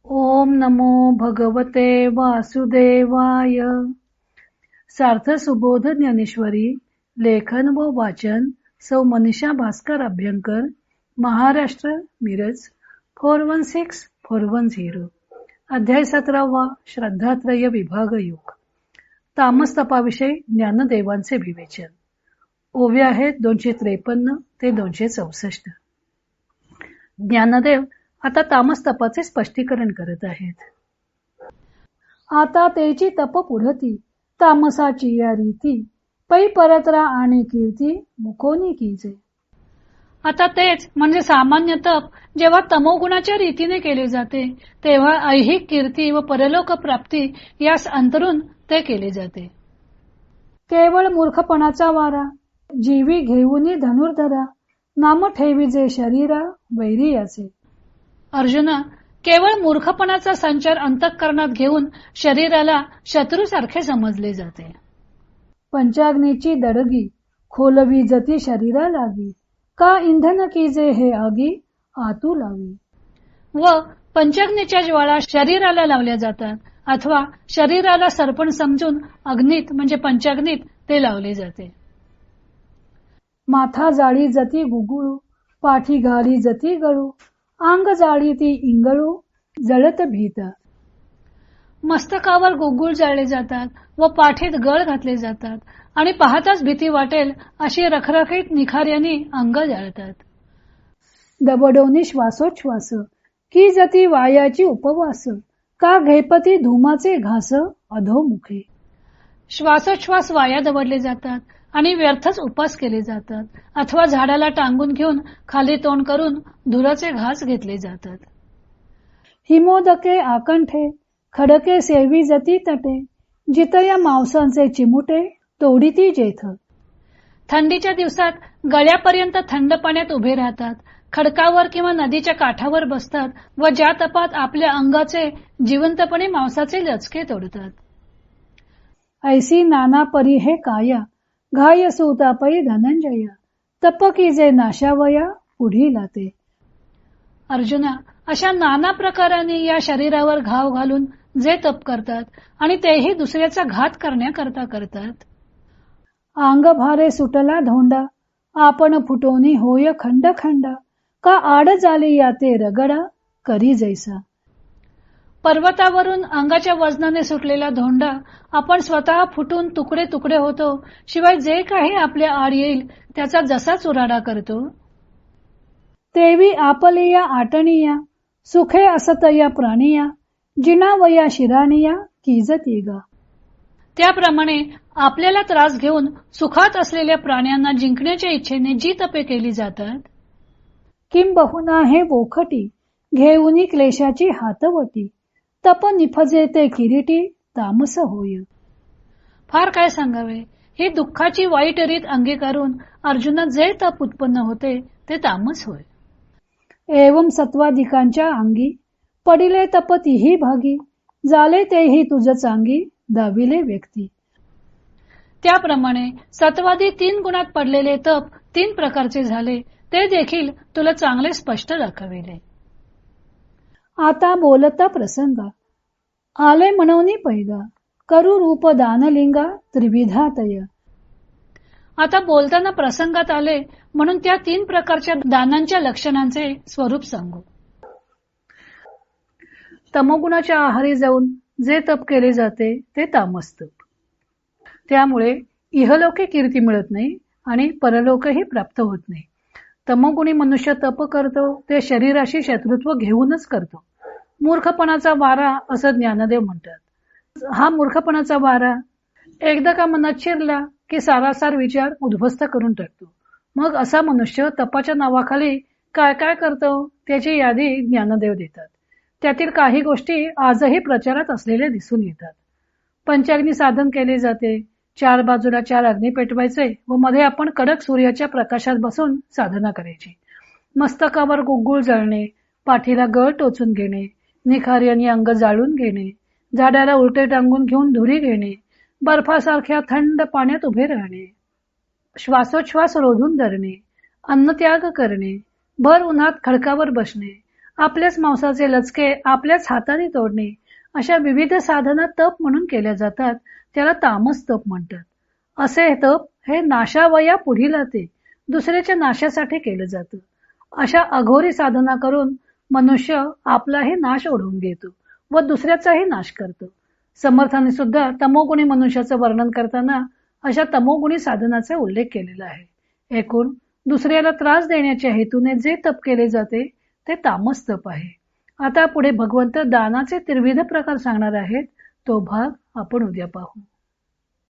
ओम नमो भगवते वासुदेवाय. सार्थ सुबोध ज्ञानेश्वरी. लेखन व वाचन सौ मनीषा भास्कर अभ्यंकर, महाराष्ट्र, मिरज 416410. अध्याय 17. श्रद्धात्रय विभाग योग. तामस तपाविषयी ज्ञानदेवांचे विवेचन. ओवे आहेत 253 ते 264. ज्ञानदेव आता तामस तपाचे स्पष्टीकरण करत आहेत. आता तेची तप पुढती तामसाची या रीती, पै परतरा आणि कीर्ती मुकोनी कीजे. आता तेच म्हणजे सामान्य तप जेव्हा तमोगुणाच्या रीतीने केले जाते तेव्हा ऐहिक कीर्ती व परलोक प्राप्ती यास अंतरून ते केले जाते. केवळ मूर्खपणाचा वारा जीवी घेऊनी धनुर्धरा, नाम ठेवी जे शरीरा वैरी याचे. अर्जुना, केवळ मूर्खपणाचा संचार अंतःकरणात घेऊन शरीराला शत्रूसारखे समजले जाते. पंचाग्नीची दडगी खोलवी जती शरीरा लागी, का इंधन कीजे हे आगी आतू लावी. व पंचाग्नीच्या ज्वाळा शरीराला लावल्या जातात अथवा शरीराला सर्पण समजून अग्नीत म्हणजे पंचाग्नीत ते लावले जाते. माथा जाळी जती गुगुळू, पाठी घाली जती गळू, अंग जाळी ती इंगळू जळत भीत. मस्तकावर गुगुळ जाळले जातात व पाठीत गळ घातले जातात आणि पाहताच भीती वाटेल अशी रखरखीत निखार्यानी अंग जाळतात. दबडवनी श्वासोच्छ्वास की जती वायाची उपवास, का घेपती धुमाचे घास अधोमुखे. श्वासोच्छ्वास वाया दबडले जातात आणि व्यर्थच उपास केले जातात अथवा झाडाला टांगून घेऊन खाली तोंड करून धुराचे घास घेतले जातात. हिमोदके आकंठे खडके सेवी जती तटे, जितया मांसांचे चिमुटे तोडीती जेथ. थंडीच्या दिवसात गळ्यापर्यंत थंड पाण्यात उभे राहतात, खडकावर किंवा नदीच्या काठावर बसतात व ज्या तपात आपल्या अंगाचे जिवंतपणे मांसाचे लचके तोडतात. ऐसी नाना परी हे काया, घाय सुतापई धनंजय, तप की जे नाशावया पुढी लाते. अर्जुना, अशा नाना प्रकाराने या शरीरावर घाव घालून जे तप करतात आणि तेही दुसऱ्याचा घात करण्याकरता करतात. अंग भारे सुटला धोंडा, आपण फुटोनी होय खंड खंड, का आड झाली याते रगडा करी जैसा. पर्वतावरून अंगाच्या वजनाने सुटलेला धोंडा आपण स्वतः फुटून तुकडे तुकडे होतो, शिवाय जे काही आपल्या आड येईल त्याचा जसा चुराडा करतो. तेवी आपलिया आटणिया, सुखे असतया प्राणिया, जिनावया शिराणिया कीजतीगा. त्याप्रमाणे आपल्याला त्रास घेऊन सुखात असलेल्या प्राण्यांना जिंकण्याच्या इच्छेने जी तपे केली जातात. किंबहुना हे वोखटी घेऊनी क्लेशाची हातवटी, तप निफजे ते किरीटी तामस होय. फार काय सांगावे, ही दुःखाची वाईट रीत अंगीकारून अर्जुना जे तप उत्पन्न होते ते तामस होय. एवं सत्वाधिकांच्या अंगी पडिले तप तीही भागी, झाले तेही तुझ चांगी दाविले व्यक्ती. त्याप्रमाणे सत्वादी 3 गुणात पडलेले तप 3 प्रकारचे झाले, ते देखील तुला चांगले स्पष्ट दाखविले. आता बोलता प्रसंगा आले म्हणून पैगा, करू रूप दानलिंगा त्रिविधातय. आता बोलताना प्रसंगात आले म्हणून त्या 3 प्रकारच्या दानांच्या लक्षणांचे स्वरूप सांगू. तमोगुणाच्या आहारी जाऊन जे तप केले जाते ते तामस तप. त्यामुळे इहलोके कीर्ती मिळत नाही आणि परलोकही प्राप्त होत नाही. तमोगुणी मनुष्य तप करतो ते शरीराशी शत्रुत्व घेऊनच करतो. मूर्खपणाचा वारा असं ज्ञानदेव म्हणतात. हा मूर्खपणाचा वारा एकदा का मनात शिरला की सारासार विचार उद्ध्वस्त करून टाकतो. मग असा मनुष्य तपाच्या नावाखाली काय काय करतो त्याची यादी ज्ञानदेव देतात. त्यातील काही गोष्टी आजही प्रचारात असलेल्या दिसून येतात. पंचाग्नी साधन केले जाते. 4 बाजूला 4 अग्नी पेटवायचे व मध्ये आपण कडक सूर्याच्या प्रकाशात बसून साधना करायची. मस्तकावर गुग्गुळ जळणे, पाठीला गळ टोचून घेणे, निखार्यानी अंग जाळून घेणे, झाडाला उलटे टांगून घेऊन धुरी घेणे, बर्फासारख्या थंड पाण्यात उभे राहणे, श्वासोच्छ्वास रोधून धरणे, अन्नत्याग करणे, भर उन्हात खडकावर बसणे आपल्याच मांसाचे लचके आपल्याच हाताने तोडणे अशा विविध साधना तप म्हणून केल्या जातात, त्याला तामस तप म्हणतात. असे तप हे नाशावया पुढील ते दुसऱ्याच्या नाशासाठी केलं जातं. अशा अघोरी साधना करून मनुष्य आपलाही नाश ओढवून घेतो व दुसऱ्याचाही नाश करतो. समर्थाने सुद्धा तमोगुणी मनुष्याचं वर्णन करताना अशा तमोगुणी साधनाचा उल्लेख केलेला आहे. एकूण दुसऱ्याला त्रास देण्याच्या हेतूने जे तप केले जाते ते तामस तप आहे. आता पुढे भगवंत दानाचे त्रिविध प्रकार सांगणार आहेत. तो भाग आपण उद्या पाहू.